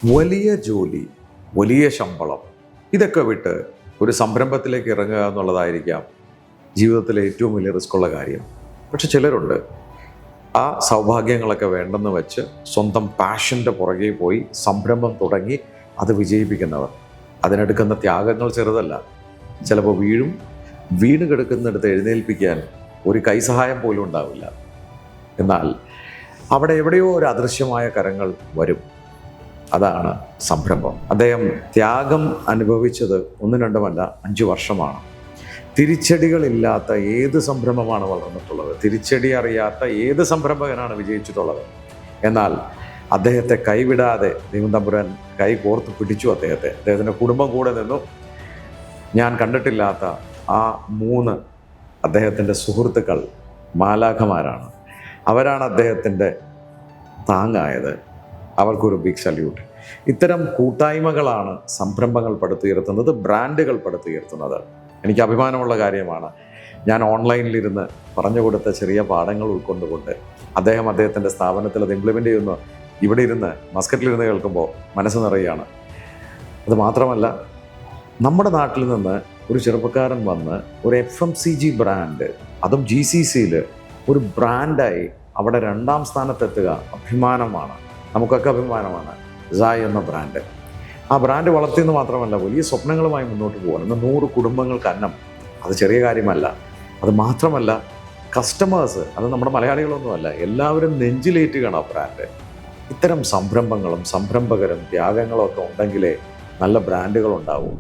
വലിയ ജോലി, വലിയ ശമ്പളം, ഇതൊക്കെ വിട്ട് ഒരു സംരംഭത്തിലേക്ക് ഇറങ്ങുക എന്നുള്ളതായിരിക്കാം ജീവിതത്തിലെ ഏറ്റവും വലിയ റിസ്ക്കുള്ള കാര്യം. പക്ഷെ ചിലരുണ്ട് ആ സൗഭാഗ്യങ്ങളൊക്കെ വേണ്ടെന്ന് വെച്ച് സ്വന്തം പാഷൻ്റെ പുറകെ പോയി സംരംഭം തുടങ്ങി അത് വിജയിപ്പിക്കുന്നവർ. അതിനെടുക്കുന്ന ത്യാഗങ്ങൾ ചെറുതല്ല. ചിലപ്പോൾ വീണ് കിടക്കുന്നിടത്ത് എഴുന്നേൽപ്പിക്കാൻ ഒരു കൈസഹായം പോലും ഉണ്ടാവില്ല. എന്നാൽ അവിടെ എവിടെയോ ഒരു അദൃശ്യമായ കരങ്ങൾ വരും. അതാണ് സംരംഭം. അദ്ദേഹം ത്യാഗം അനുഭവിച്ചത് 1-2 5 വർഷമാണ്. തിരിച്ചടികളില്ലാത്ത ഏത് സംരംഭമാണ് വളർന്നിട്ടുള്ളത്? തിരിച്ചടി അറിയാത്ത ഏത് സംരംഭകനാണ് വിജയിച്ചിട്ടുള്ളത്? എന്നാൽ അദ്ദേഹത്തെ കൈവിടാതെ ദൈവം തമ്പുരാൻ കൈ കോർത്ത് പിടിച്ചു. അദ്ദേഹത്തിൻ്റെ കുടുംബം കൂടെ നിന്നു. ഞാൻ കണ്ടിട്ടില്ലാത്ത ആ 3 അദ്ദേഹത്തിൻ്റെ സുഹൃത്തുക്കൾ മാലാഖമാരാണ്. അവരാണ് അദ്ദേഹത്തിൻ്റെ താങ്ങായത്. അവർക്കൊരു ബിഗ് സല്യൂട്ട്. ഇത്തരം കൂട്ടായ്മകളാണ് സംരംഭങ്ങൾ പടുത്തുയർത്തുന്നത്, ബ്രാൻഡുകൾ പടുത്തുയർത്തുന്നത്. എനിക്ക് അഭിമാനമുള്ള കാര്യമാണ്. ഞാൻ ഓൺലൈനിലിരുന്ന് പറഞ്ഞു കൊടുത്ത ചെറിയ പാഠങ്ങൾ ഉൾക്കൊണ്ടുകൊണ്ട് അദ്ദേഹത്തിൻ്റെ സ്ഥാപനത്തിൽ അത് ഇംപ്ലിമെൻ്റ് ചെയ്യുന്നു. ഇവിടെ ഇരുന്ന് മസ്കറ്റിലിരുന്ന് കേൾക്കുമ്പോൾ മനസ്സ് നിറയുകയാണ്. അത് മാത്രമല്ല, നമ്മുടെ നാട്ടിൽ നിന്ന് ഒരു ചെറുപ്പക്കാരൻ വന്ന് ഒരു FMCG ബ്രാൻഡ്, അതും GCCയിൽ ഒരു ബ്രാൻഡായി അവിടെ 2ാം സ്ഥാനത്തെത്തുക അഭിമാനമാണ്. നമുക്കൊക്കെ അഭിമാനമാണ്. സായ് എന്ന ബ്രാൻഡ്, ആ ബ്രാൻഡ് വളർത്തിയെന്ന് മാത്രമല്ല, വലിയ സ്വപ്നങ്ങളുമായി മുന്നോട്ട് പോകാൻ. ഇന്ന് 100 കുടുംബങ്ങൾക്ക് അന്നം, അത് ചെറിയ കാര്യമല്ല. അത് മാത്രമല്ല, കസ്റ്റമേഴ്സ്, അത് നമ്മുടെ മലയാളികളൊന്നുമല്ല, എല്ലാവരും നെഞ്ചിലേറ്റുകയാണ് ആ ബ്രാൻഡ്. ഇത്തരം സംരംഭങ്ങളും സംരംഭകരും ത്യാഗങ്ങളും ഒക്കെ ഉണ്ടെങ്കിലേ നല്ല ബ്രാൻഡുകൾ ഉണ്ടാവും.